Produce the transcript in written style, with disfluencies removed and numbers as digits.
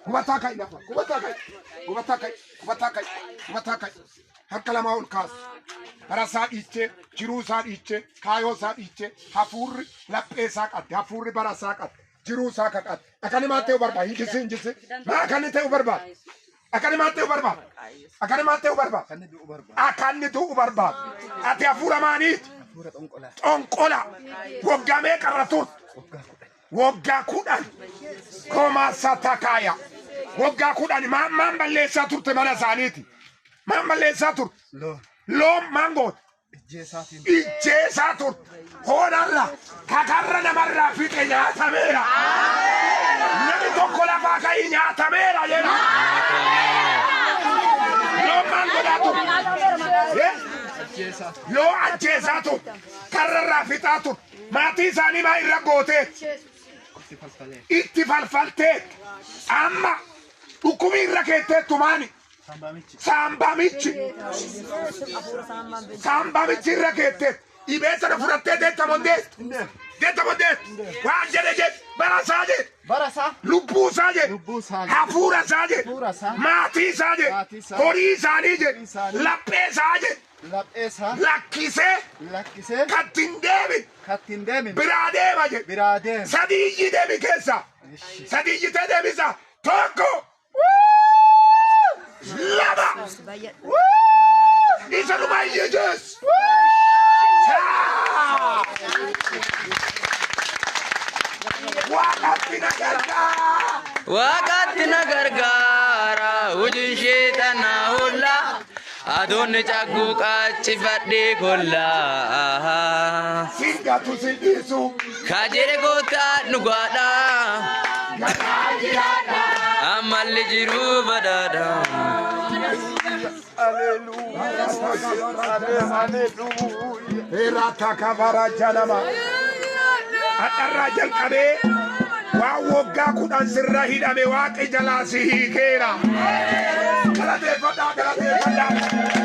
Kubatakai nafa. Kubatakai. Hakkalama ol kaas. Barasaa dhiichee, jiruu isaa dhiichee, kaayoo isaa dhiichee, hafuurri laphee isaa qatte, hafuurri barasaa qatte, jiruu isaa qatte. Akkani maa ta'uu barbaada? Hinjise. Maa akkani ta'uu barbaada? Akkani maa ta'uu barbaada? Akkanni ta'uu barbaada. Ati hafuura maaniiti? Xonqola. Waggaa meeqa irra turte? Waggaa 10. Koomaasa takaaya. Waggaa 10 maan balleessaa turte mana isaaniiti? Maan balleessaa turte? Loon mangoot. Ijjeesaa turte. Hoonarra kakarra namarraa fixe nyaatameera. Namni tokko lafaa ka'ii nyaatameera jedha. Loon mangoodhaa turte. Loon ajjeesaa turte. Karrarraa fixaa turte. Maatii isaanii maa irra gootee? Itti falfaltee. Amma dhukkubni irra keetteettu maani? Sambamichi irra keetteet. Ibeessa na fudhattee deetta mondeet. Waan jedhe barasaa jedhe. Lubbuu isaa jedhe. Hafuura isaa jedhe. Maatii isaa jedhe. Horii isaanii jedhe. Laphee isaa jedhe. Lakkisee kattin deemi biraa deema jedhe. Sadiyyi deemi keessa. Sadiyyitee deemisa. Tokko. Lama. Isa numa iyyeejes. Wakati na gargaara wajjin sheexana holla adoonni cagguu qaccifadhee kolla. Singatu sindisu. Kajeere gootaa dhugaadha. Amalli jiru badhaadha. Hallelujah. Erata kabara janama. Atarra jalqabee waa waggaa 10 sirra hidhame waaqi jalaa si hiikeera. Galateeffadhaa.